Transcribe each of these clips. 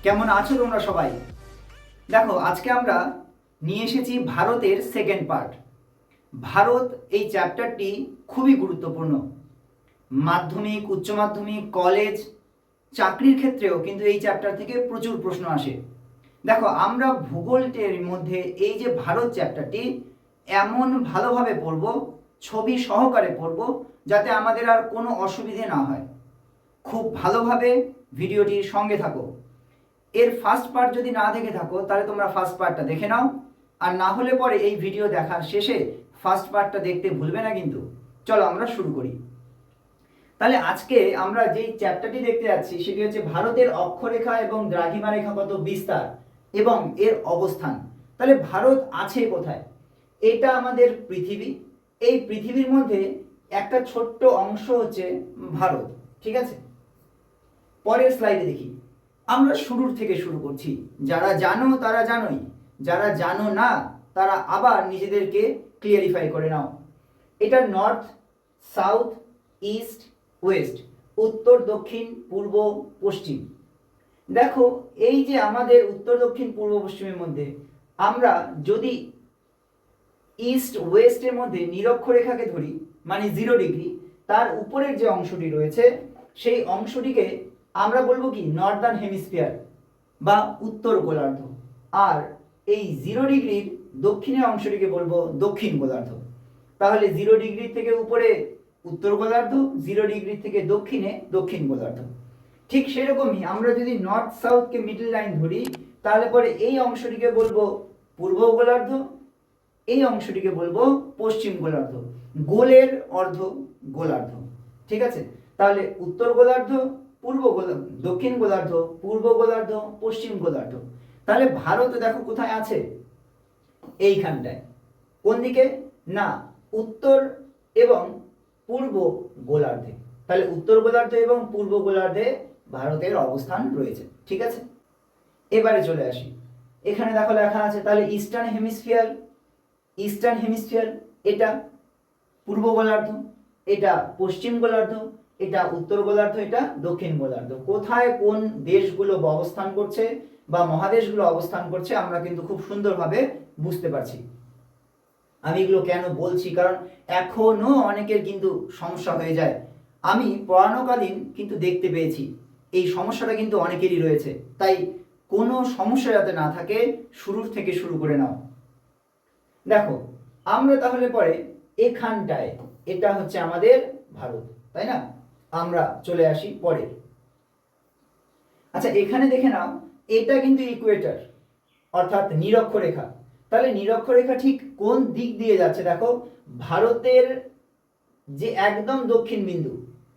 কেমন আছো তোমরা সবাই? দেখো, আজকে আমরা নিয়ে এসেছি ভারতের সেকেন্ড পার্ট। ভারত এই চ্যাপ্টারটি খুবই গুরুত্বপূর্ণ। মাধ্যমিক, উচ্চ মাধ্যমিক, কলেজ, চাকরির ক্ষেত্রেও কিন্তু এই চ্যাপ্টার থেকে প্রচুর প্রশ্ন আসে। দেখো, আমরা ভূগোলের মধ্যে এই যে ভারত চ্যাপ্টারটি এমন ভালোভাবে পড়ব, ছবি সহকারে পড়ব, যাতে আমাদের আর কোনো অসুবিধে না হয়। খুব ভালোভাবে ভিডিওটির সঙ্গে থাকো। এর ফার্স্ট পার্ট যদি না দেখে থাকো তাহলে তোমরা ফার্স্ট পার্টটা দেখে নাও, আর না হলে পরে এই ভিডিও দেখার শেষে ফার্স্ট পার্টটা দেখতে ভুলবে না কিন্তু। চলো আমরা শুরু করি। তাহলে আজকে আমরা যেই চ্যাপ্টারটি দেখতে যাচ্ছি সেটি হচ্ছে ভারতের অক্ষরেখা এবং দ্রাঘিমা রেখাগত বিস্তার এবং এর অবস্থান। তাহলে ভারত আছে কোথায়? এটা আমাদের পৃথিবী। এই পৃথিবীর মধ্যে একটা ছোট্ট অংশ হচ্ছে ভারত। ঠিক আছে, পরের স্লাইডে দেখি। আমরা শুরুর থেকে শুরু করছি। যারা জানো তারা জানোই, যারা জানো না তারা আবার নিজেদেরকে ক্লিয়ারিফাই করে নাও। এটা নর্থ, সাউথ, ইস্ট, ওয়েস্ট, উত্তর, দক্ষিণ, পূর্ব, পশ্চিম। দেখো, এই যে আমাদের উত্তর, দক্ষিণ, পূর্ব, পশ্চিমের মধ্যে আমরা যদি ইস্ট ওয়েস্টের মধ্যে নিরক্ষরেখাকে ধরি, মানে 0 ডিগ্রি, তার উপরের যে অংশটি রয়েছে সেই অংশটিকে আমরা বলবো কি নর্দার্ন হেমিস্ফিয়ার বা উত্তর গোলার্ধ। আর এই 0 ডিগ্রির দক্ষিণের অংশটিকে বলবো দক্ষিণ গোলার্ধ। তাহলে 0 ডিগ্রি থেকে উপরে উত্তর গোলার্ধ, 0 ডিগ্রি থেকে দক্ষিণে দক্ষিণ গোলার্ধ। ঠিক সেরকমই আমরা যদি নর্থ সাউথকে মিডল লাইন ধরি তাহলে পরে এই অংশটিকে বলবো পূর্ব গোলার্ধ, এই অংশটিকে বলবো পশ্চিম গোলার্ধ। গোলের অর্ধ গোলার্ধ। ঠিক আছে, তাহলে উত্তর গোলার্ধ, দক্ষিণ গোলার্ধ, পূর্ব গোলার্ধ, পশ্চিম গোলার্ধ। তাহলে ভারত দেখো কোথায় আছে? এইখানটায়। কোন দিকে? না, উত্তর এবং পূর্ব গোলার্ধে। তাহলে উত্তর গোলার্ধ এবং পূর্ব গোলার্ধে ভারতের অবস্থান রয়েছে। ঠিক আছে, এবারে চলে আসি। এখানে দেখো লেখা আছে, তাহলে ইস্টার্ন হেমিস্ফিয়ার, ইস্টার্ন হেমিস্ফিয়ার এটা পূর্ব গোলার্ধ, এটা পশ্চিম গোলার্ধ, এটা উত্তর গোলার্ধ, এটা দক্ষিণ গোলার্ধ। কোথায় কোন দেশগুলো অবস্থান করছে বা মহাদেশগুলো অবস্থান করছে আমরা কিন্তু খুব সুন্দরভাবে বুঝতে পারছি। আমি এগুলো কেন বলছি, কারণ এখনো অনেকের কিন্তু সমস্যা হয়ে যায়। আমি পড়ানোকালীন কিন্তু দেখতে পেয়েছি এই সমস্যাটা কিন্তু অনেকেরই রয়েছে। তাই কোনো সমস্যা যাতে না থাকে শুরুর থেকে শুরু করে নাও। দেখো, আমরা তাহলে পরে এখানটায়, এটা হচ্ছে আমাদের ভারত, তাই না? আমরা চলে আসি পরে। আচ্ছা, এখানে দেখে নাও, এটা কিন্তু ইকুয়েটর অর্থাৎ নিরক্ষরেখা। তাহলে নিরক্ষরেখা ঠিক কোন দিক দিয়ে যাচ্ছে? দেখো, ভারতের যে একদম দক্ষিণ বিন্দু,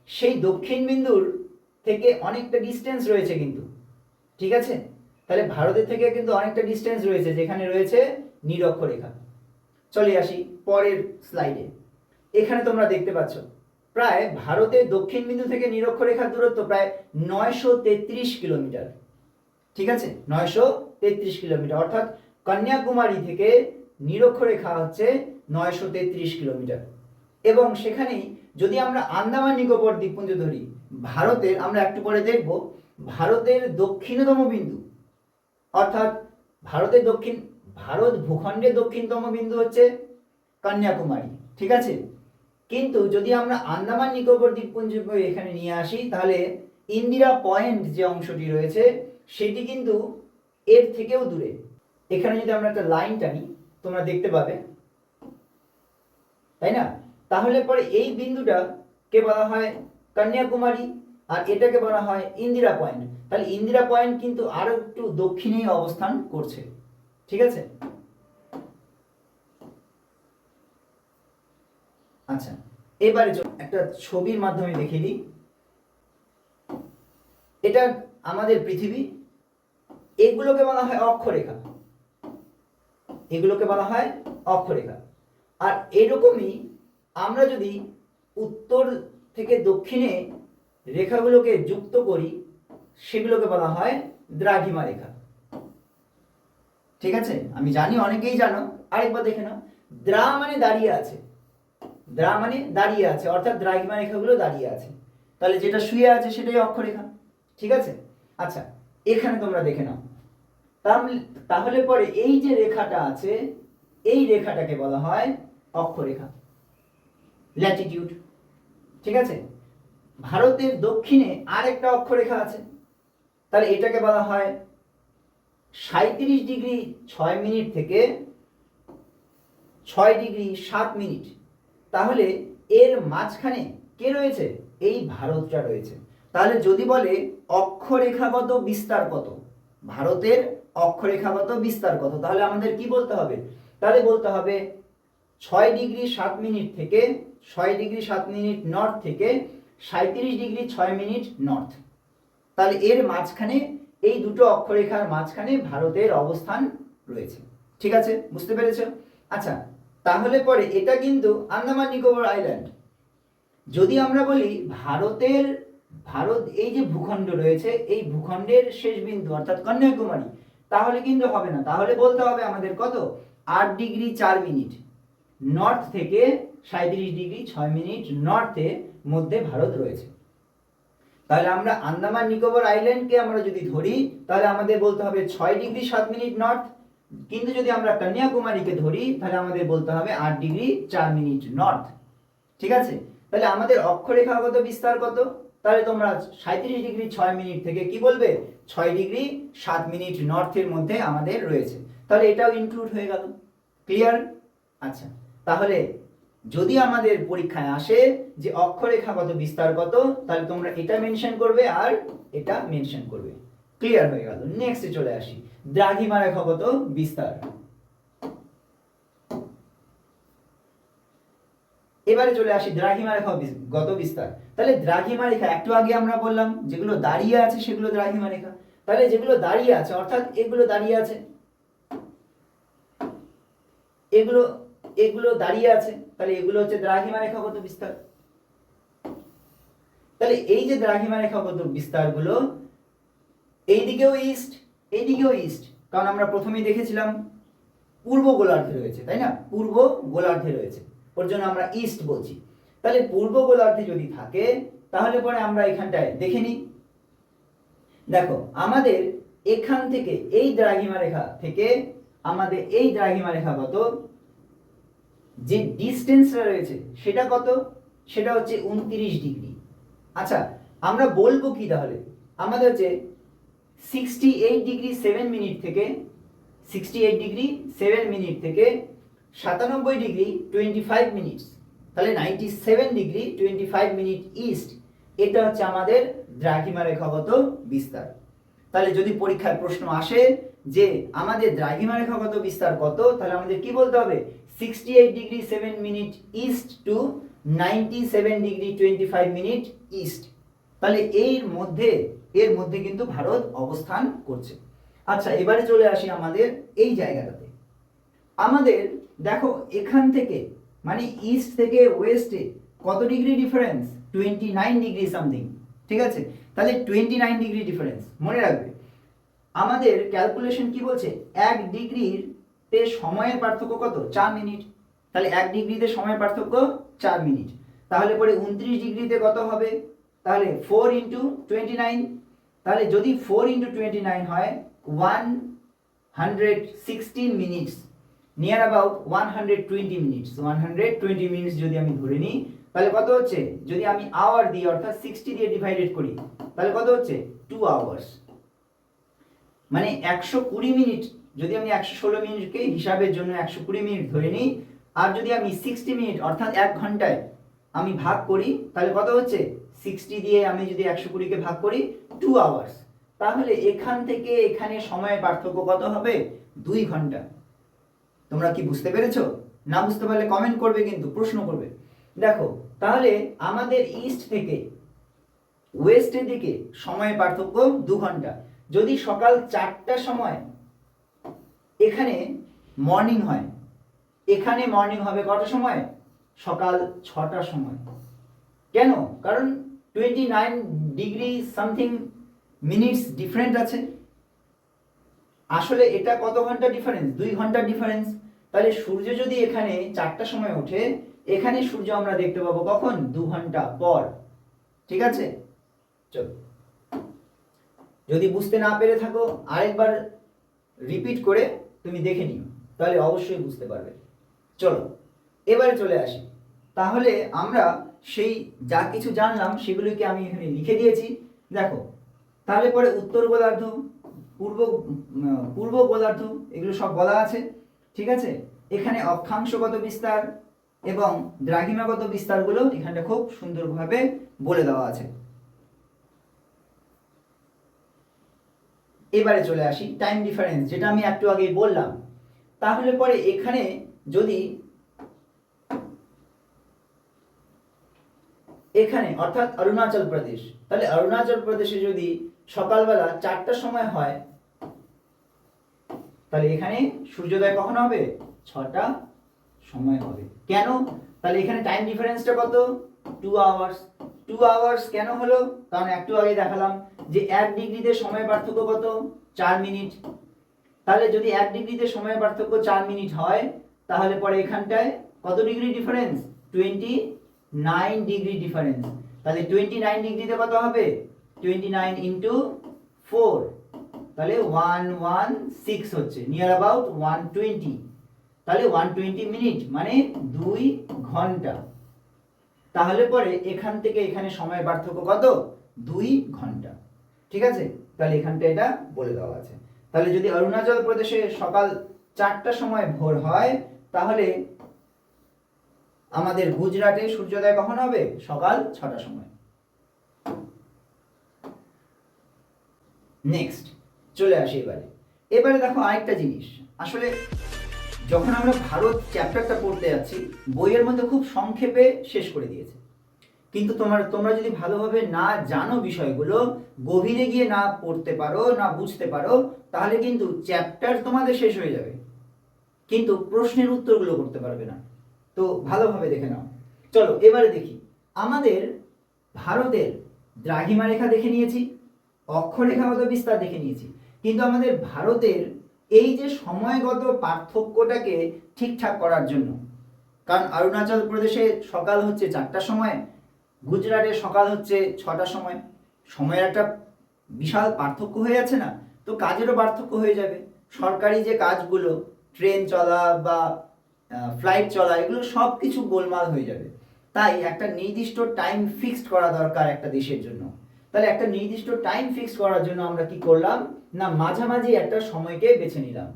সেই দক্ষিণ বিন্দুর থেকে অনেকটা ডিস্টেন্স রয়েছে কিন্তু। ঠিক আছে, তাহলে ভারতের থেকে কিন্তু অনেকটা ডিস্টেন্স রয়েছে যেখানে রয়েছে নিরক্ষরেখা। চলে আসি পরের স্লাইডে। এখানে তোমরা দেখতে পাচ্ছ প্রায় ভারতের দক্ষিণ বিন্দু থেকে নিরক্ষরেখার দূরত্ব প্রায় 933 কিলোমিটার। ঠিক আছে, 933 কিলোমিটার, অর্থাৎ কন্যাকুমারী থেকে নিরক্ষরেখা হচ্ছে 933 কিলোমিটার। এবং সেখানেই যদি আমরা আন্দামান নিকোবর দ্বীপপুঞ্জ ধরি, ভারতের, আমরা একটু পরে দেখব, ভারতের দক্ষিণতম বিন্দু অর্থাৎ ভারত ভূখণ্ডের দক্ষিণতম বিন্দু হচ্ছে কন্যাকুমারী। ঠিক আছে, কিন্তু যদি আমরা আন্দামান নিকোবর দ্বীপপুঞ্জকে এখানে নিয়ে আসি তাহলে ইন্দিরা পয়েন্ট যে অংশটি রয়েছে সেটি কিন্তু এর থেকেও দূরে। এখানে যদি আমরা একটা লাইন টানি তোমরা দেখতে পাবে, তাই না? তাহলে পরে এই বিন্দুটা কে বলা হয় কন্যাকুমারী, আর এটাকে বলা হয় ইন্দিরা পয়েন্ট। তাহলে ইন্দিরা পয়েন্ট কিন্তু আরো একটু দক্ষিণে অবস্থান করছে। ঠিক আছে, আচ্ছা এবারে একটা ছবির মাধ্যমে দেখিয়ে দিই। এটা আমাদের পৃথিবী, এগুলোকে বলা হয় অক্ষরেখা, এগুলোকে বলা হয় অক্ষরেখা। আর এরকমই আমরা যদি উত্তর থেকে দক্ষিণে রেখাগুলোকে যুক্ত করি সেগুলোকে বলা হয় দ্রাঘিমা রেখা। ঠিক আছে, আমি জানি অনেকেই জানো, আরেকবার দেখে নাও। দ্রা মানে দাঁড়িয়ে আছে, দ্রা মানে দাঁড়িয়ে আছে, অর্থাৎ দ্রাঘিমা রেখাগুলো দাঁড়িয়ে আছে। তাহলে যেটা শুয়ে আছে সেটাই অক্ষরেখা। ঠিক আছে, আচ্ছা এখানে তোমরা দেখে নাও। তাহলে পরে এই যে রেখাটা আছে, এই রেখাটাকে বলা হয় অক্ষরেখা, ল্যাটিটিউড। ঠিক আছে, ভারতের দক্ষিণে আরেকটা অক্ষরেখা আছে, তাহলে এটাকে বলা হয় 37 ডিগ্রি 6 মিনিট থেকে 6 ডিগ্রি 7 মিনিট। তাহলে এর মাঝখানে কে রয়েছে? এই ভারতটা রয়েছে। তাহলে যদি বলে অক্ষরেখাগত বিস্তার কত, ভারতের অক্ষরেখাগত বিস্তার কত, তাহলে আমাদের কি বলতে হবে? তাহলে বলতে হবে 6 ডিগ্রি 7 মিনিট থেকে 6 ডিগ্রি 7 মিনিট নর্থ থেকে 37 ডিগ্রি 6 মিনিট নর্থ। তাহলে এর মাঝখানে, এই দুটো অক্ষরেখার মাঝখানে ভারতের অবস্থান রয়েছে। ঠিক আছে, বুঝতে পেরেছো? আচ্ছা, তাহলে পরে এটা কিন্তু আন্দামান নিকোবর আইল্যান্ড। যদি আমরা বলি ভারত এই যে ভূখণ্ড রয়েছে, এই ভূখণ্ডের শেষ বিন্দু অর্থাৎ কন্যাকুমারী, তাহলে কিন্তু হবে না। তাহলে বলতে হবে আমাদের কত? 8 ডিগ্রি 4 মিনিট নর্থ থেকে 37 ডিগ্রি 6 মিনিট নর্থে মধ্যে ভারত রয়েছে। তাহলে আমরা আন্দামান নিকোবর আইল্যান্ডকে আমরা যদি ধরি, তাহলে আমাদের বলতে হবে 6 ডিগ্রি 7 মিনিট নর্থ। কিন্তু যদি আমরা কন্যাকুমারীকে ধরি, তাহলে আমাদের বলতে হবে 8 ডিগ্রি 4 মিনিট নর্থ। ঠিক আছে, তাহলে আমাদের অক্ষরেখাগত বিস্তার কত? তাহলে তোমরা 37 ডিগ্রি 6 মিনিট থেকে কি বলবে? 6 ডিগ্রি 7 মিনিট নর্থের মধ্যে আমাদের রয়েছে। তাহলে এটাও ইনক্লুড হয়ে গেল। ক্লিয়ার? আচ্ছা, তাহলে যদি আমাদের পরীক্ষায় আসে যে অক্ষরেখাগত বিস্তার কত, তাহলে তোমরা এটা মেনশন করবে আর এটা মেনশন করবে। ক্লিয়ার হয়ে গেল। নেক্সটে চলে আসি, দ্রাঘিমা রেখাগত বিস্তার। এবারে চলে আসি দ্রাঘিমা রেখাগত বিস্তার। তাহলে দ্রাঘিমা রেখা একটু আগে আমরা বললাম যেগুলো দাঁড়িয়ে আছে সেগুলো দ্রাঘিমা রেখা। তাহলে যেগুলো দাঁড়িয়ে আছে অর্থাৎ এগুলো দাঁড়িয়ে আছে, এগুলো দাঁড়িয়ে আছে, তাহলে এগুলো হচ্ছে দ্রাঘিমা রেখাগত বিস্তার। তাহলে এই যে দ্রাঘিমা রেখাগত বিস্তারগুলো, এইদিকেও ইস্ট, এইদিকেও ইস্ট, কারণ আমরা প্রথমেই দেখেছিলাম পূর্ব গোলার্ধে রয়েছে, তাই না? পূর্ব গোলার্ধে রয়েছে, ওর জন্য আমরা ইস্ট বলছি। তাহলে পূর্ব গোলার্ধে যদি থাকে, তাহলে পরে আমরা এখানটায় দেখে নিই। দেখো, আমাদের এখান থেকে এই দ্রাঘিমা রেখা থেকে আমাদের এই দ্রাঘিমা রেখাগত যে ডিস্টেন্সটা রয়েছে সেটা কত? সেটা হচ্ছে 29 ডিগ্রি। আচ্ছা, আমরা বলবো কি তাহলে? আমাদের হচ্ছে 68 ডিগ্রি 7 মিনিট থেকে 68 ডিগ্রি 7 মিনিট থেকে 97 ডিগ্রি 25 মিনিট, তাহলে 97 ডিগ্রি 25 মিনিট ইস্ট, এটা হচ্ছে আমাদের দ্রাঘিমা রেখাগত বিস্তার। তাহলে যদি পরীক্ষায় প্রশ্ন আসে যে আমাদের দ্রাঘিমা রেখাগত বিস্তার কত, তাহলে আমাদের কি বলতে হবে? 68 degree 7 minute east two 97 degree 25 minute east. তাহলে এর মধ্যে কিন্তু ভারত অবস্থান করছে। আচ্ছা, এবারে চলে আসি আমাদের এই জায়গাটাতে। আমাদের দেখো এখান থেকে মানে ইস্ট থেকে ওয়েস্টে কত ডিগ্রি ডিফারেন্স? 29 degree something. ঠিক আছে, তাহলে 29 ডিগ্রি ডিফারেন্স মনে রাখবে। আমাদের ক্যালকুলেশন কি বলছে? 1 ডিগ্রিতে সময়ের পার্থক্য কত? 4 মিনিট। তাহলে 1 ডিগ্রিতে সময়ের পার্থক্য 4 মিনিট। তাহলে পরে 29 ডিগ্রিতে কত হবে? তাহলে 4 ইন্টু 29। তাহলে যদি 4 ইন্টু 29 হয় 116 minutes, near about 120 minutes. 120 minutes যদি আমি ধরে নিই, তাহলে কত হচ্ছে? যদি আমি আওয়ার দিই অর্থাৎ 60 দিয়ে ডিভাইডেড করি, তাহলে কত হচ্ছে? 2 আওয়ার্স। মানে 120 মিনিট, যদি আমি 116 মিনিটকে হিসাবের জন্য 120 মিনিট ধরে নিই, আর যদি আমি 60 মিনিট অর্থাৎ 1 ঘন্টায় আমি ভাগ করি, তাহলে কত হচ্ছে? 60 দিয়ে আমি যদি 120কে ভাগ করি, 2 আওয়ার্স। তাহলে এখান থেকে এখানে সময়ের পার্থক্য কত হবে? 2 ঘন্টা। তোমরা কি বুঝতে পেরেছো? না বুঝতে পারলে কমেন্ট করবে, কিন্তু প্রশ্ন করবে। দেখো, তাহলে আমাদের ইস্ট থেকে ওয়েস্টের দিকে সময়ের পার্থক্য 2 ঘন্টা। যদি সকাল 4টার সময় এখানে মর্নিং হয়, এখানে মর্নিং হবে কটার সময়? সকাল 6টার সময়। কেন? কারণ 29 ডিগ্রি সামথিং মিনিটস ডিফারেন্ট আছে। আসলে এটা কত ঘন্টা ডিফারেন্স? 2 ঘন্টার ডিফারেন্স। তাহলে সূর্য যদি এখানে 4টার সময় ওঠে, এখানে সূর্য আমরা দেখতে পাবো কখন? 2 ঘন্টা পর। ঠিক আছে, চলো যদি বুঝতে না পেরে থাকো আরেকবার রিপিট করে তুমি দেখে নিও, তাহলে অবশ্যই বুঝতে পারবে। চলো এবারে চলে আসি। তাহলে আমরা সেই যা কিছু জানলাম সেগুলোকে আমি এখানে লিখে দিয়েছি। দেখো, তাহলে পরে উত্তর গোলার্ধ, পূর্ব গোলার্ধ এগুলো সব বলা আছে, ঠিক আছে। এখানে অক্ষাংশগত বিস্তার এবং দ্রাঘিমাগত বিস্তারগুলো এখানে খুব সুন্দরভাবে বলে দেওয়া আছে। এবারে চলে আসি টাইম ডিফারেন্স, যেটা আমি একটু আগেই বললাম। তাহলে পরে এখানে যদি এখানে অর্থাৎ অরুণাচল প্রদেশ, তাহলে অরুণাচল প্রদেশে যদি সকালবেলা 4টার সময় হয়, তাহলে এখানে সূর্যোদয় কখন হবে? 6টা সময় হবে। কেন? তাহলে এখানে টাইম ডিফারেন্সটা কত? 2 আওয়ার্স। 2 আওয়ার্স কেন হলো? কারণ একটু আগে দেখালাম যে 1 ডিগ্রিতে সময় পার্থক্য কত? 4 মিনিট। তাহলে যদি 1 ডিগ্রিতে সময় পার্থক্য 4 মিনিট হয়, তাহলে পরে এখানটায় কত ডিগ্রি ডিফারেন্স? 29 degree difference. তাহলে 29 ডিগ্রিতে কত হবে? 29 ইন্টু 4, তাহলে 116 হচ্ছে, নিয়ার অ্যাবাউট 120। তাহলে 120 মিনিট মানে 2 ঘন্টা। তাহলে পরে এখান থেকে এখানে সময় পার্থক্য কত? 2 ঘন্টা, ঠিক আছে। তাহলে এখানটা এটা বলে দেওয়া আছে। তাহলে যদি অরুণাচল প্রদেশে সকাল 4টার সময় ভোর হয়, তাহলে আমাদের গুজরাটে সূর্যোদয় কখন হবে? সকাল 6টার সময়। নেক্সট চলে আসি এবারে দেখো আরেকটা জিনিস। আসলে যখন আমরা ভারত চ্যাপ্টারটা পড়তে যাচ্ছি, বইয়ের মধ্যে খুব সংক্ষেপে শেষ করে দিয়েছে, কিন্তু তোমরা যদি ভালোভাবে না জানো বিষয়গুলো, গভীরে গিয়ে না পড়তে পারো, না বুঝতে পারো, তাহলে কিন্তু চ্যাপ্টার তোমাদের শেষ হয়ে যাবে, কিন্তু প্রশ্নের উত্তরগুলো করতে পারবে না। তো ভালোভাবে দেখে নাও। চলো এবারে দেখি। আমাদের ভারতের দ্রাঘিমা রেখা দেখে নিয়েছি, অক্ষরেখাগত বিস্তার দেখে নিয়েছি, কিন্তু আমাদের ভারতের এই যে সময়গত পার্থক্যটাকে ঠিকঠাক করার জন্য, কারণ অরুণাচল প্রদেশে সকাল হচ্ছে 4টার সময়, গুজরাটে সকাল হচ্ছে 6টার সময়, সময়ের একটা বিশাল পার্থক্য হয়ে যাচ্ছে না? তো কাজেরও পার্থক্য হয়ে যাবে। সরকারি যে কাজগুলো, ট্রেন চলা বা ফ্লাইট চলা, এগুলো সব কিছু গোলমাল হয়ে যাবে। তাই একটা নির্দিষ্ট টাইম ফিক্সড করা দরকার একটা দেশের জন্য। তাহলে একটা নির্দিষ্ট টাইম ফিক্স করার জন্য আমরা কি করলাম না, মাঝামাঝি একটা সময়কে বেছে নিলাম।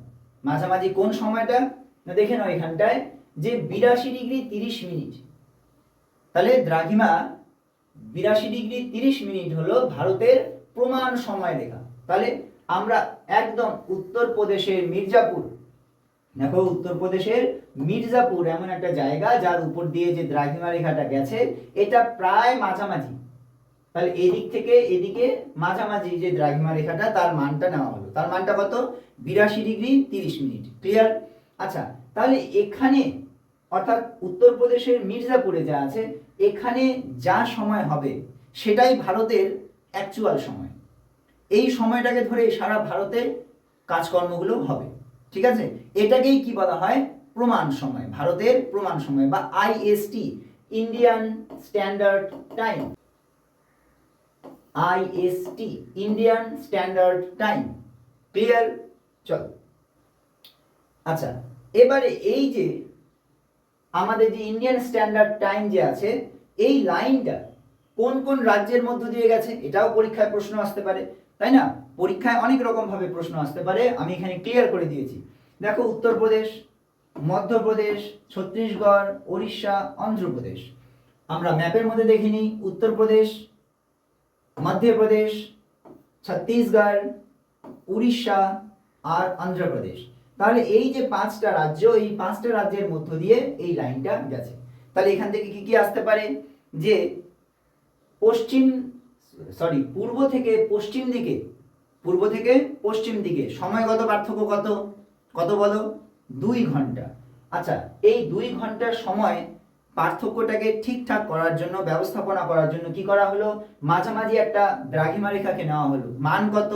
মাঝামাঝি কোন সময়টা? না দেখে নাও এখানটায় যে 82 ডিগ্রি 30 মিনিট। তাহলে দ্রাঘিমা 82 ডিগ্রি 30 মিনিট হলো ভারতের প্রমাণ সময় রেখা। তাহলে আমরা একদম উত্তরপ্রদেশের মির্জাপুর, দেখো উত্তরপ্রদেশের মির্জাপুর এমন একটা জায়গা যার উপর দিয়ে যে দ্রাঘিমা রেখাটা গেছে, এটা প্রায় মাঝামাঝি। তাহলে এদিক থেকে এদিকে মাঝামাঝি যে দ্রাঘিমা রেখাটা, তার মানটা নেওয়া হলো। তার মানটা কত? 82 ডিগ্রি 30 মিনিট। ক্লিয়ার? আচ্ছা, তাহলে এখানে অর্থাৎ উত্তরপ্রদেশের মির্জাপুরে যা আছে, এখানে যা সময় হবে সেটাই ভারতের অ্যাকচুয়াল সময়। এই সময়টাকে ধরে সারা ভারতে কাজকর্মগুলো হবে, ঠিক আছে। এটাকেই কি বলা হয়? প্রমাণ সময়, ভারতের প্রমাণ সময় বা IST, Indian standard time. IST, Indian standard time. Clear? চল আচ্ছা, এবারে এই যে আমাদের যে ইন্ডিয়ান স্ট্যান্ডার্ড টাইম যে আছে, এই লাইনটা কোন কোন রাজ্যের মধ্য দিয়ে গেছে, এটাও পরীক্ষায় প্রশ্ন আসতে পারে, তাই না? পরীক্ষায় অনেক রকম ভাবে প্রশ্ন আসতে পারে, আমি এখানে ক্লিয়ার করে দিয়েছি। দেখো, উত্তরপ্রদেশ, মধ্যপ্রদেশ, ছত্তিশগড়, উড়িষ্যা, অন্ধ্রপ্রদেশ। আমরা ম্যাপের মধ্যে দেখে নিই, উত্তরপ্রদেশ, মধ্যপ্রদেশ, ছত্তিশগড়, উড়িষ্যা আর অন্ধ্রপ্রদেশ। তাহলে এই যে 5টা রাজ্য, এই 5টা রাজ্যের মধ্য দিয়ে এই লাইনটা গেছে। তাহলে এখান থেকে কি কি আসতে পারে? যে পূর্ব থেকে পশ্চিম দিকে সময়গত পার্থক্য কত? কত বলো? 2 ঘন্টা। আচ্ছা, এই 2 ঘন্টার সময় পার্থক্যটাকে ঠিকঠাক করার জন্য, ব্যবস্থাপনা করার জন্য কি করা হলো? মাঝামাঝি একটা দ্রাঘিমা রেখাকে নেওয়া হলো। মান কত?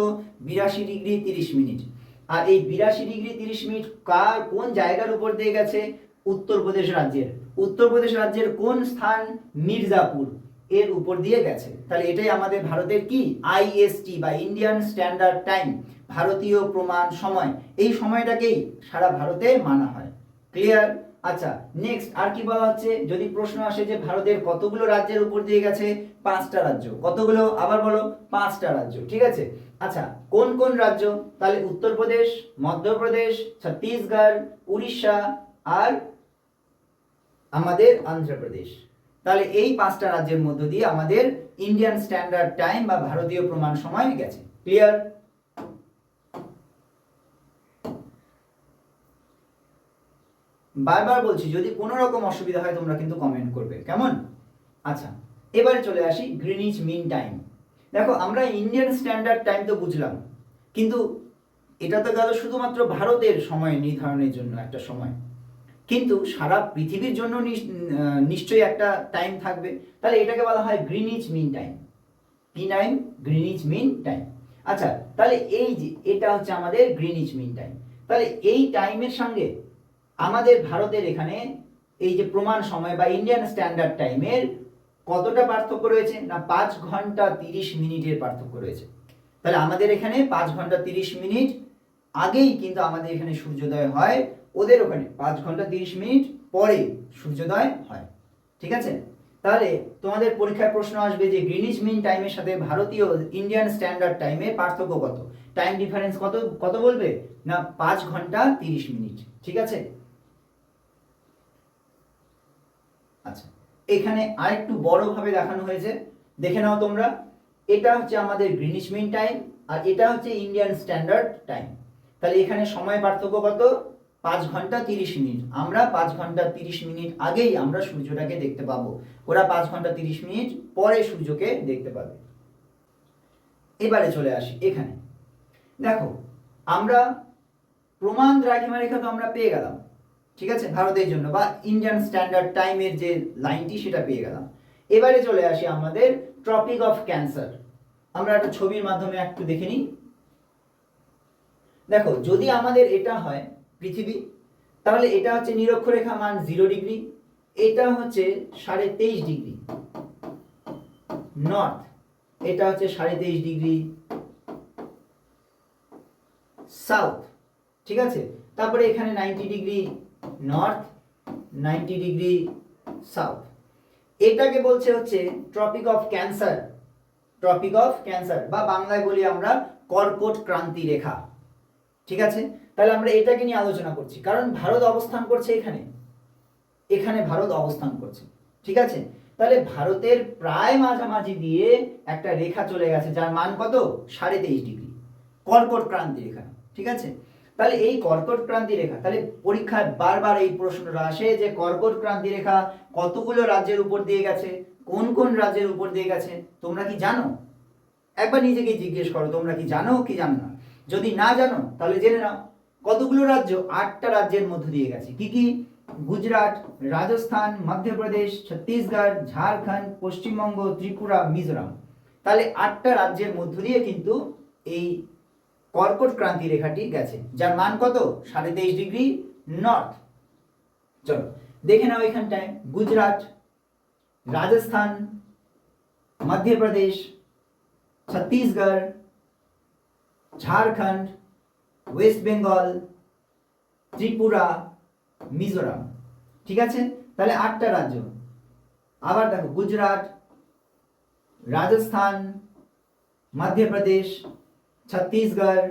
82 ডিগ্রি 30 মিনিট। আর এই 82 ডিগ্রি 30 মিনিট কোন জায়গার উপর দিয়ে গেছে? উত্তরপ্রদেশ রাজ্যের কোন স্থান? মির্জাপুর। এর উপর দিয়ে গেছে। তাহলে এটাই আমাদের ভারতের কি আইএসটি বা ইন্ডিয়ান স্ট্যান্ডার্ড টাইম, ভারতীয় প্রমাণ সময়। এই সময়টাকেই সারা ভারতে মানা হয়। ক্লিয়ার? আচ্ছা, নেক্সট আর কি বলা হচ্ছে, যদি প্রশ্ন আসে যে ভারতের কতগুলো রাজ্যের উপর দিয়ে গেছে, 5টা রাজ্য। কতগুলো? আবার বলো, 5টা রাজ্য। ঠিক আছে। আচ্ছা, কোন কোন রাজ্য? তাহলে উত্তরপ্রদেশ, মধ্যপ্রদেশ, ছত্তিশগড়, উড়িষ্যা আর আমাদের অন্ধ্রপ্রদেশ। তাহলে এই 5টা রাজ্যের মধ্য দিয়ে আমাদের ইন্ডিয়ান স্ট্যান্ডার্ড টাইম বা ভারতীয় প্রমাণ সময় গেছে। ক্লিয়ার? বারবার বলছি, যদি কোনো রকম অসুবিধা হয় তোমরা কিন্তু কমেন্ট করবে, কেমন? আচ্ছা, এবারে চলে আসি গ্রিনিচ মিন টাইম। দেখো, আমরা ইন্ডিয়ান স্ট্যান্ডার্ড টাইম তো বুঝলাম, কিন্তু এটা তো গেল শুধুমাত্র ভারতের সময় নির্ধারণের জন্য একটা সময়, কিন্তু সারা পৃথিবীর জন্য নিশ্চয়ই একটা টাইম থাকবে। তাহলে এটাকে বলা হয় গ্রিনিচ মিন টাইম। কি টাইম? Greenwich mean time. আচ্ছা, তাহলে এই যে এটা হচ্ছে আমাদের গ্রিনিচ মিন টাইম। তাহলে এই টাইমের সঙ্গে আমাদের ভারতের এখানে এই যে প্রমাণ সময় বা ইন্ডিয়ান স্ট্যান্ডার্ড টাইমের কতটা পার্থক্য রয়েছে না 5 ঘন্টা 30 মিনিটের পার্থক্য রয়েছে। তাহলে আমাদের এখানে 5 ঘন্টা 30 মিনিট আগেই কিন্তু আমাদের এখানে সূর্যোদয় হয়, ওদের ওখানে 5 ঘন্টা 30 মিনিট পরে সূর্যোদয় হয়। ঠিক আছে। তাহলে তোমাদের পরীক্ষায় প্রশ্ন আসবে যে গ্রিনিচ মিন টাইমের সাথে ভারতীয় ইন্ডিয়ান স্ট্যান্ডার্ড টাইমের পার্থক্য কত, টাইম ডিফারেন্স কত কত বলবে না 5 ঘন্টা 30 মিনিট। ঠিক আছে। আচ্ছা, এখানে আরেকটু বড়ভাবে দেখানো হয়েছে, দেখে নাও তোমরা। এটা হচ্ছে আমাদের গ্রিনিচ মিন টাইম আর এটা হচ্ছে ইন্ডিয়ান স্ট্যান্ডার্ড টাইম। তাহলে এখানে সময় পার্থক্য কত? 5 ঘন্টা 30 মিনিট। আমরা 5 ঘন্টা 30 মিনিট আগেই আমরা সূর্যটাকে দেখতে পাবো, ওরা 5 ঘন্টা 30 মিনিট পরে সূর্যকে দেখতে পাবে। এবারে চলে আসি এখানে। দেখো, আমরা প্রমাণ দ্রাঘিমা রেখা তো আমরা পেয়ে গেলাম, ঠিক আছে, ভারতের জন্য বা ইন্ডিয়ান স্ট্যান্ডার্ড টাইমের যে লাইনটি সেটা পেয়ে গেলাম। এবারে চলে আসি আমাদের ট্রপিক অফ ক্যান্সার। আমরা একটা ছবির মাধ্যমে একটু দেখে নিই। দেখো, যদি আমাদের এটা হয় পৃথিবী, তাহলে এটা হচ্ছে নিরক্ষরেখা মান 0 ডিগ্রি, এটা হচ্ছে 23.5 ডিগ্রি নর্থ, এটা হচ্ছে 23.5 ডিগ্রি সাউথ। ঠিক আছে। তারপরে এখানে 90 ডিগ্রি নর্থ, 90 ডিগ্রি সাউথ। এটাকে বলছে হচ্ছে tropic of cancer. Tropic of cancer বা বাংলায় বলি আমরা কর্কট ক্রান্তি রেখা। ঠিক আছে। তাহলে আমরা এটাকে নিয়ে আলোচনা করছি, কারণ ভারত অবস্থান করছে এখানে, এখানে ভারত অবস্থান করছে। ঠিক আছে। তাহলে ভারতের প্রায় মাঝামাঝি দিয়ে একটা রেখা চলে গেছে যার মান কত? 23.5 ডিগ্রি, কর্কট ক্রান্তি রেখা। ঠিক আছে। তাহলে এই কর্কট ক্রান্তি রেখা, তাহলে পরীক্ষায় বারবার এই প্রশ্নটা আসে যে কর্কট ক্রান্তি রেখা কতগুলো রাজ্যের উপর দিয়ে গেছে, কোন কোন রাজ্যের উপর দিয়ে গেছে, তোমরা কি জানো? একবার নিজেকে জিজ্ঞেস করো, তোমরা কি জানো কি জানো না? যদি না জানো তাহলে জেনে নাও। কতগুলো রাজ্য? 8টা রাজ্যের মধ্য দিয়ে গেছে। কি কি? গুজরাট, রাজস্থান, মধ্যপ্রদেশ, ছত্তিশগড়, ঝাড়খণ্ড, পশ্চিমবঙ্গ, ত্রিপুরা, মিজোরাম। তাহলে 8টা রাজ্যের মধ্য দিয়ে কিন্তু এই কর্কট ক্রান্তি রেখাটি গেছে, যার মান কত? 23.5 ডিগ্রি নর্থ। চলো দেখে নাও এখানটায় গুজরাট, রাজস্থান, মধ্যপ্রদেশ, ছত্তিশগড়, ঝাড়খণ্ড, ওয়েস্ট বেঙ্গল, ত্রিপুরা, মিজোরাম। ঠিক আছে। তাহলে 8টা রাজ্য। আবার দেখো, গুজরাট, রাজস্থান, মধ্যপ্রদেশ, ছত্তিশগড়,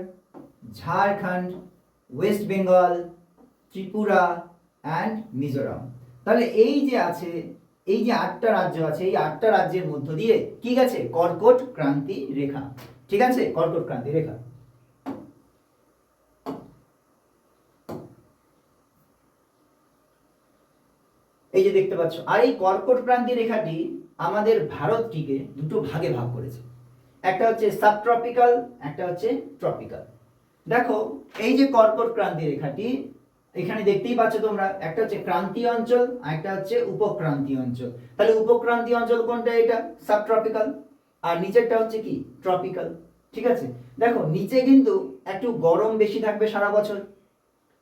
ঝাড়খণ্ড, ওয়েস্ট বেঙ্গল, ত্রিপুরা অ্যান্ড মিজোরাম। তাহলে এই যে আছে, এই যে 8টা রাজ্য আছে, এই 8টা রাজ্যের মধ্য দিয়ে কি গেছে? কর্কট ক্রান্তি রেখা। ঠিক আছে, কর্কট ক্রান্তি রেখা। এই যে দেখতে পাচ্ছ, আর এই কর্কট ক্রান্তি রেখাটি আমাদের ভারতটিকে দুটো ভাগে ভাগ করেছে, একটা হচ্ছে সাবট্রপিক্যাল, একটা হচ্ছে ট্রপিক্যাল। দেখো, এই যে কর্কট ক্রান্তি রেখাটি এখানে দেখতেই পাচ্ছ তোমরা, একটা হচ্ছে ক্রান্তীয় অঞ্চল আর একটা হচ্ছে উপক্রান্তীয় অঞ্চল। তাহলে উপক্রান্তীয় অঞ্চল কোনটা? এটা সাবট্রপিক্যাল। আর নিচেরটা হচ্ছে কি? ট্রপিক্যাল। ঠিক আছে। দেখো, নিচে কিন্তু একটু গরম বেশি থাকবে সারা বছর,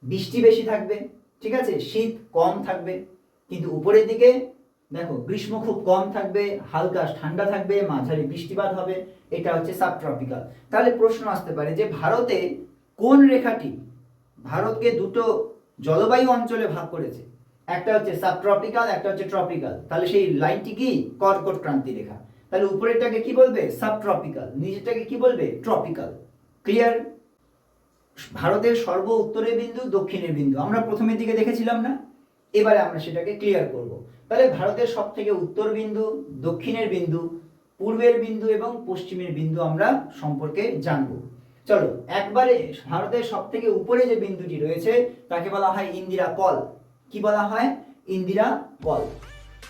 বৃষ্টি বেশি থাকবে, ঠিক আছে, শীত কম থাকবে। কিন্তু উপরের দিকে দেখো গ্রীষ্ম খুব কম থাকবে, হালকা ঠান্ডা থাকবে, মাঝারি বৃষ্টিপাত হবে, এটা হচ্ছে সাবট্রপিক্যাল। তাহলে প্রশ্ন আসতে পারে যে ভারতে কোন রেখাটি ভারতকে দুটো জলবায়ু অঞ্চলে ভাগ করেছে, একটা হচ্ছে সাবট্রপিক্যাল, একটা হচ্ছে ট্রপিক্যাল। তাহলে সেই লাইনটি কি? কর্কট ক্রান্তি রেখা। তাহলে উপরেরটাকে কি বলবে? সাবট্রপিক্যাল, নিচেরটাকে কি বলবে? ট্রপিক্যাল। ক্লিয়ার? ভারতের সর্ব উত্তরের বিন্দু, দক্ষিণের বিন্দু আমরা প্রথমের দিকে দেখেছিলাম না? এবারে আমরা সেটাকে ক্লিয়ার করব। তাহলে ভারতের সব থেকে উত্তর বিন্দু, দক্ষিণের বিন্দু, পূর্বের বিন্দু এবং পশ্চিমের বিন্দু আমরা সম্পর্কে জানবো। চলো একবারে ভারতের সব থেকে উপরে যে বিন্দুটি রয়েছে তাকে বলা হয় ইন্দিরা কল। কি বলা হয়? ইন্দিরা কল।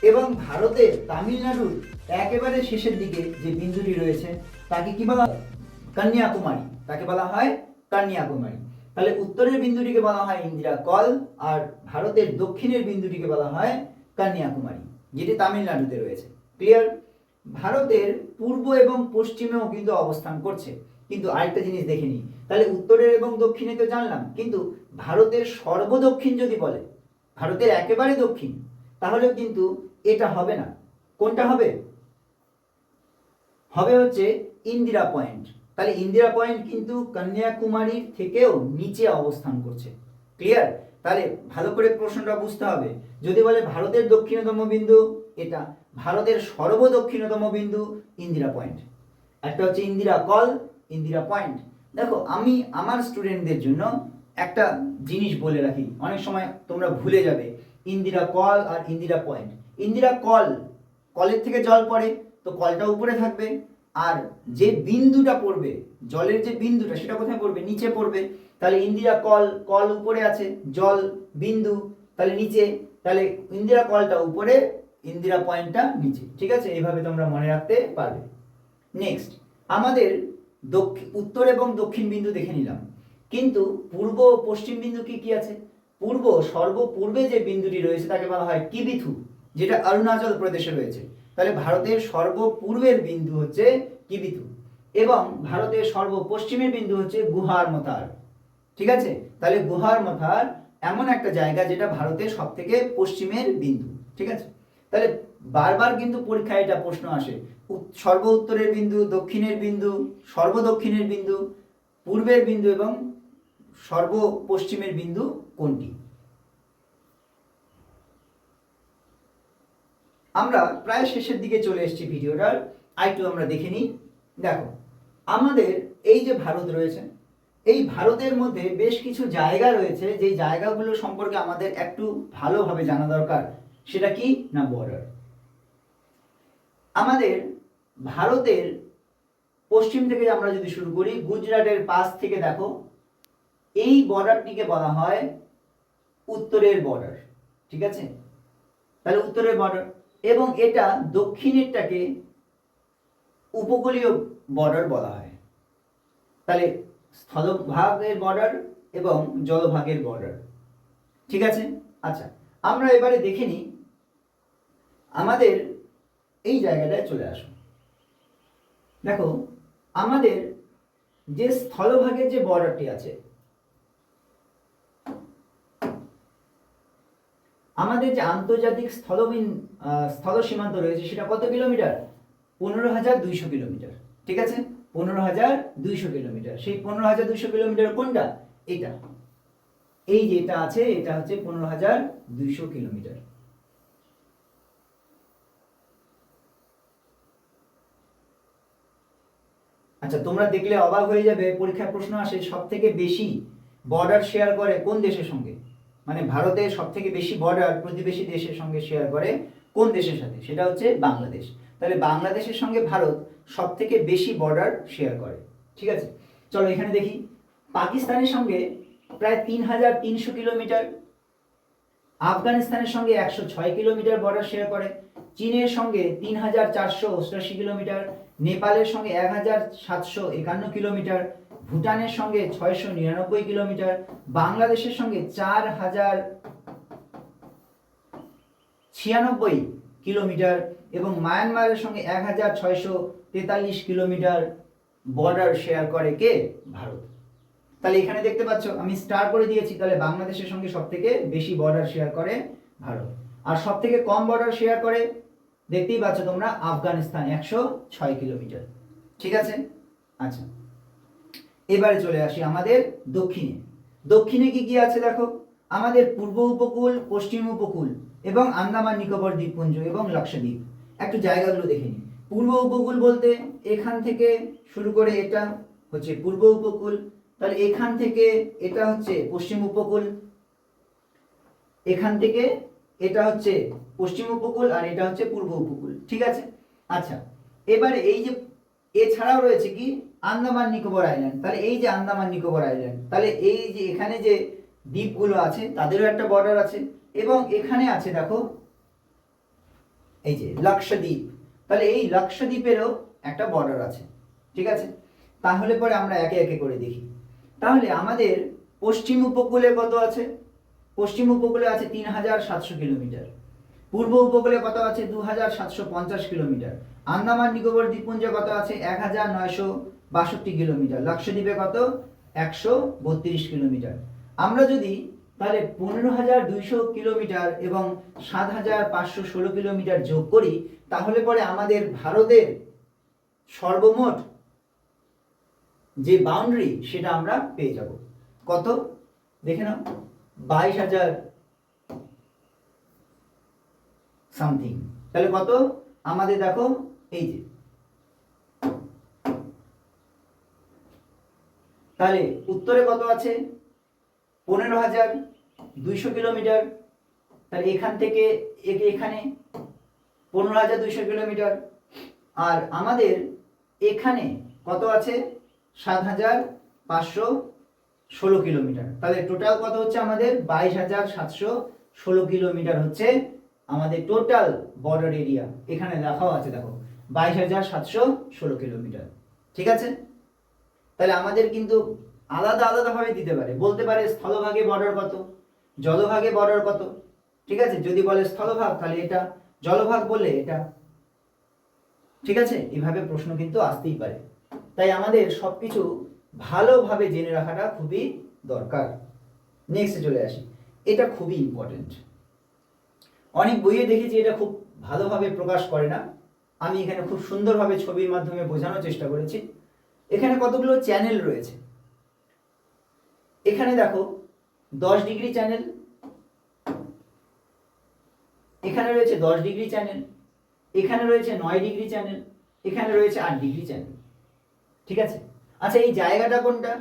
এবং ভারতের তামিলনাড়ুর একেবারে শেষের দিকে যে বিন্দুটি রয়েছে তাকে কি বলা হয়? কন্যাকুমারী। তাকে বলা হয় কন্যাকুমারী। তাহলে উত্তরের বিন্দুটিকে বলা হয় ইন্দিরা কল, আর ভারতের দক্ষিণের বিন্দুটিকে বলা হয় কন্যাকুমারী, যেটি তামিলনাড়ুতে রয়েছে। ক্লিয়ার? ভারতের পূর্ব এবং পশ্চিমেও কিন্তু অবস্থান করছে। কিন্তু আরেকটা জিনিস দেখে নিই, তাহলে উত্তরের এবং দক্ষিণে তো জানলাম, কিন্তু ভারতের সর্বদক্ষিণ যদি বলে, ভারতের একেবারে দক্ষিণ, তাহলে কিন্তু এটা হবে না। কোনটা হবে? হবে হচ্ছে ইন্দিরা পয়েন্ট। তাহলে ইন্দিরা পয়েন্ট কিন্তু কন্যাকুমারীর থেকেও নিচে অবস্থান করছে। ক্লিয়ার? তাহলে ভালো করে প্রশ্নটা বুঝতে হবে। যদি বলে ভারতের দক্ষিণতম বিন্দু এটা, ভারতের সর্বদক্ষিণতম বিন্দু ইন্দিরা পয়েন্ট। একটা হচ্ছে ইন্দিরা কল, ইন্দিরা পয়েন্ট। দেখো আমি আমার স্টুডেন্টদের জন্য একটা জিনিস বলে রাখি, অনেক সময় তোমরা ভুলে যাবে ইন্দিরা কল আর ইন্দিরা পয়েন্ট। ইন্দিরা কল, কলের থেকে জল পড়ে, তো কলটা উপরে থাকবে, আর যে বিন্দুটা পড়বে, জলের যে বিন্দুটা, সেটা কোথায় পড়বে? নিচে পড়বে। তাহলে ইন্দিরা কল, কল উপরে আছে, জল বিন্দু তাহলে নিচে, তাহলে ইন্দিরা কলটা উপরে, ইন্দিরা পয়েন্টটা নিচে। ঠিক আছে? এইভাবে তোমরা মনে রাখতে পারবে। নেক্সট, আমাদের উত্তর এবং দক্ষিণ বিন্দু দেখে নিলাম, কিন্তু পূর্ব ও পশ্চিম বিন্দু কি কি আছে? পূর্ব, সর্বপূর্বে যে বিন্দুটি রয়েছে তাকে বলা হয় কিবিথু, যেটা অরুণাচল প্রদেশে রয়েছে। তাহলে ভারতের সর্বপূর্বের বিন্দু হচ্ছে কিবিথু, এবং ভারতের সর্বপশ্চিমের বিন্দু হচ্ছে গুহার মথার। ঠিক আছে? তাহলে গুহার মথার এমন একটা জায়গা যেটা ভারতের সব থেকে পশ্চিমের বিন্দু। ঠিক আছে? তাহলে বারবার কিন্তু পরীক্ষায় এটা প্রশ্ন আসে, সর্ব উত্তরের বিন্দু, দক্ষিণের বিন্দু, সর্বদক্ষিণের বিন্দু, পূর্বের বিন্দু এবং সর্ব পশ্চিমের বিন্দু কোনটি? আমরা প্রায় শেষের দিকে চলে এসেছি ভিডিওটার, আরেকটু আমরা দেখে নিই। দেখো আমাদের এই যে ভারত রয়েছে, এই ভারতের মধ্যে বেশ কিছু জায়গা রয়েছে, যে জায়গাগুলো সম্পর্কে আমাদের একটু ভালোভাবে জানা দরকার। সেটা কি না? বর্ডার। আমাদের ভারতের পশ্চিম থেকে আমরা যদি শুরু করি, গুজরাটের পাশ থেকে দেখো, এই বর্ডারটিকে বলা হয় উত্তরের বর্ডার। ঠিক আছে? তাহলে উত্তরের বর্ডার, এবং এটা দক্ষিণেরটাকে উপকূলীয় বর্ডার বলা হয়। তাহলে স্থলভাগের বর্ডার এবং জলভাগের বর্ডার। ঠিক আছে? আচ্ছা, আমরা এবারে দেখে নিই, আমাদের এই জায়গাটায় চলে আসো। দেখো আমাদের যে স্থলভাগের যে বর্ডারটি আছে, আমাদের যে আন্তর্জাতিক স্থল সীমান্ত রয়েছে সেটা কত কিলোমিটার? 15,200 কিলোমিটার। ঠিক আছে? 15,200 কিলোমিটার। সেই 15,200 কিলোমিটার কোনটা? এটা, এই যেটা আছে এটা হচ্ছে 15,200 কিলোমিটার। আচ্ছা, তোমরা দেখলে অবাক হয়ে যাবে, পরীক্ষায় প্রশ্ন আসে সব থেকে বেশি বর্ডার শেয়ার করে কোন দেশের সঙ্গে, মানে ভারতের সব থেকে বেশি বর্ডার প্রতিবেশী দেশের সঙ্গে শেয়ার করে কোন দেশের সাথে? সেটা হচ্ছে বাংলাদেশ। তাহলে বাংলাদেশের সঙ্গে ভারত সব থেকে বেশি বর্ডার শেয়ার করে। ঠিক আছে? চলো এখানে দেখি, পাকিস্তানের সঙ্গে প্রায় 3,300 কিলোমিটার, আফগানিস্তানের সঙ্গে 106 কিলোমিটার বর্ডার শেয়ার করে, চীনের সঙ্গে 3,488 কিলোমিটার, নেপালের সঙ্গে 1,751 কিলোমিটার, ভুটানের সঙ্গে 699 কিলোমিটার, বাংলাদেশের সঙ্গে 4,096 কিলোমিটার, এবং মায়ানমারের সঙ্গে 1,643 কিলোমিটার বর্ডার শেয়ার করে কে? ভারত। তাহলে এখানে দেখতে পাচ্ছ আমি স্টার করে দিয়েছি, তাহলে বাংলাদেশের সঙ্গে সব থেকে বেশি বর্ডার শেয়ার করে ভারত। আর সব থেকে কম বর্ডার শেয়ার করে দেখতেই পাচ্ছ তোমরা আফগানিস্তান 106 কিলোমিটার। ঠিক আছে, আচ্ছা এবারে চলে আসি আমাদের দক্ষিণে। দক্ষিণে কি কি আছে দেখো, আমাদের পূর্ব উপকূল, পশ্চিম উপকূল এবং আন্দামান নিকোবর দ্বীপপুঞ্জ এবং লাক্ষাদ্বীপ। একটু জায়গাগুলো দেখে নিই। পূর্ব উপকূল বলতে এখান থেকে শুরু করে এটা হচ্ছে পূর্ব উপকূল, তাহলে এখান থেকে এটা হচ্ছে পশ্চিম উপকূল, এখান থেকে এটা হচ্ছে পশ্চিম উপকূল আর এটা হচ্ছে পূর্ব উপকূল। ঠিক আছে, আচ্ছা এবারে এই যে এছাড়াও রয়েছে কি আন্দামান নিকোবর আইল্যান্ড। তাহলে এই যে আন্দামান নিকোবর আইল্যান্ড, তাহলে এই যে এখানে যে দ্বীপগুলো আছে তাদেরও একটা বর্ডার আছে এবং এখানে আছে দেখো এই যে লাক্ষাদ্বীপ, তাহলে এই লাক্ষাদ্বীপেরও একটা বর্ডার আছে। ঠিক আছে, তাহলে পরে আমরা একে একে করে দেখি। তাহলে আমাদের পশ্চিম উপকূলে কত আছে? পশ্চিম উপকূলে আছে 3700 কিলোমিটার, পূর্ব উপকূলে কত আছে 2750 কিলোমিটার, আন্দামান নিকোবর দ্বীপপুঞ্জে কত আছে 1962 কিলোমিটার, লাক্ষাদ্বীপে কত 132 কিলোমিটার। আমরা যদি তাহলে 15200 কিলোমিটার এবং 7516 কিলোমিটার যোগ করি, তাহলে পরে আমাদের ভারতের সর্বমোট যে বাউন্ডারি সেটা আমরা পেয়ে যাব। কত দেখে নাও, 22,000 সামথিং। তাহলে কত আমাদের দেখো এই যে, তাহলে উত্তরে কত আছে 15,200 কিলোমিটার, তাহলে এখান থেকে এখানে 15,200 কিলোমিটার, আর আমাদের এখানে কত আছে 7,516 কিলোমিটার। তাহলে টোটাল কত হচ্ছে আমাদের 22,716 কিলোমিটার হচ্ছে আমাদের টোটাল বর্ডার এরিয়া। এখানে লেখাও আছে দেখো 22,716 কিলোমিটার। ঠিক আছে, তাহলে আমাদের কিন্তু আলাদা আলাদাভাবে দিতে পারে, বলতে পারে স্থলভাগে বর্ডার কত, জলভাগে বর্ডার কত। ঠিক আছে, যদি বলে স্থলভাগ তাহলে এটা, জলভাগ বললে এটা। ঠিক আছে, এইভাবে প্রশ্ন কিন্তু আসতেই পারে, তাই আমাদের সবকিছু ভালোভাবে জেনে রাখাটা খুবই দরকার। নেক্সটে চলে আসি, এটা খুবই ইম্পর্টেন্ট। অনেক বইয়ে দেখেছি এটা খুব ভালোভাবে প্রকাশ করে না, আমি এখানে খুব সুন্দরভাবে ছবির মাধ্যমে বোঝানোর চেষ্টা করেছি। এখানে কতগুলো চ্যানেল রয়েছে, এখানে দেখো 10 ডিগ্রি চ্যানেল, এখানে রয়েছে 10 ডিগ্রি চ্যানেল, এখানে রয়েছে 9 ডিগ্রি চ্যানেল, এখানে রয়েছে 8 ডিগ্রি চ্যানেল। ঠিক আছে, আচ্ছা এই জায়গাটা কোনটা?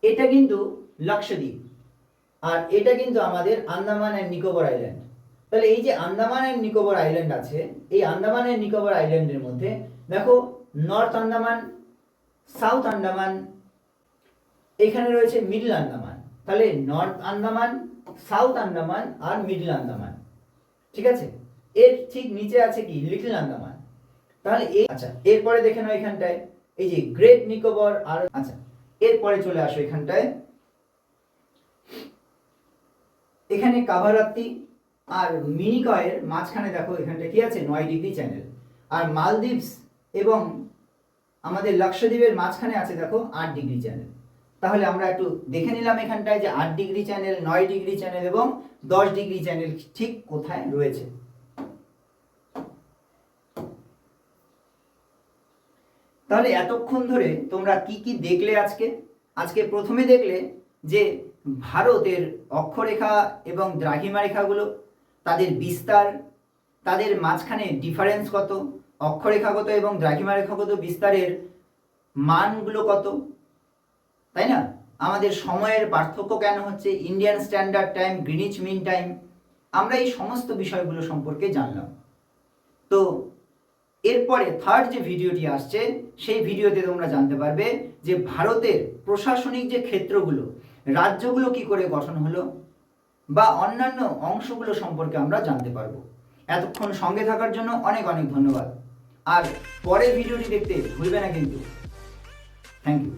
এটা কিন্তু লাক্ষাদ্বীপ আর এটা কিন্তু আমাদের আন্দামান অ্যান্ড নিকোবর আইল্যান্ড। তাহলে এই যে আন্দামান অ্যান্ড নিকোবর আইল্যান্ড আছে, এই আন্দামান অ্যান্ড নিকোবর আইল্যান্ডের মধ্যে দেখো নর্থ আন্দামান, সাউথ আন্দামান, এখানে রয়েছে মিডল আন্দামান। তাহলে নর্থ আন্দামান, সাউথ আন্দামান আর মিডল আন্দামান। ঠিক আছে, এর ঠিক নিচে আছে কি লিটল আন্দামান। তাহলে এই আচ্ছা এরপরে দেখে নাও এখানটায় এই যে গ্রেট নিকোবর। আর আচ্ছা এরপরে চলে আসো এখানটায়, এখানে কাভারাত্তি আর মিনিকয়ের মাঝখানে দেখো এখানটা কি আছে 9 ডিগ্রি চ্যানেল, আর মালদ্বীপস এবং আমাদের লাক্ষাদ্বীপের মাঝখানে আছে দেখো 8 ডিগ্রি চ্যানেল। তাহলে আমরা একটু দেখে নিলাম এখানটায় যে 8 ডিগ্রি চ্যানেল, 9 ডিগ্রি চ্যানেল এবং 10 ডিগ্রি চ্যানেল ঠিক কোথায় রয়েছে। তাহলে এতক্ষণ ধরে তোমরা কি কি দেখলে আজকে প্রথমে দেখলে যে ভারতের অক্ষরেখা এবং দ্রাঘিমা রেখাগুলো, তাদের বিস্তার, তাদের মাঝখানে ডিফারেন্স কত, অক্ষরেখাগত এবং দ্রাঘিমা রেখাগত বিস্তারের মানগুলো কত, তাই না? আমাদের সময়ের পার্থক্য কেন হচ্ছে, Indian standard time, Greenwich mean time, আমরা এই সমস্ত বিষয়গুলো সম্পর্কে জানলাম। তো এরপরে থার্ড যে ভিডিওটি আসছে সেই ভিডিওতে তোমরা জানতে পারবে যে ভারতের প্রশাসনিক যে ক্ষেত্রগুলো, রাজ্যগুলো কি করে গঠন হলো বা অন্যান্য অংশগুলো সম্পর্কে আমরা জানতে পারবো। এতক্ষণ সঙ্গে থাকার জন্য অনেক অনেক ধন্যবাদ, আর পরের ভিডিওটি দেখতে ভুলবে না কিন্তু। Thank you.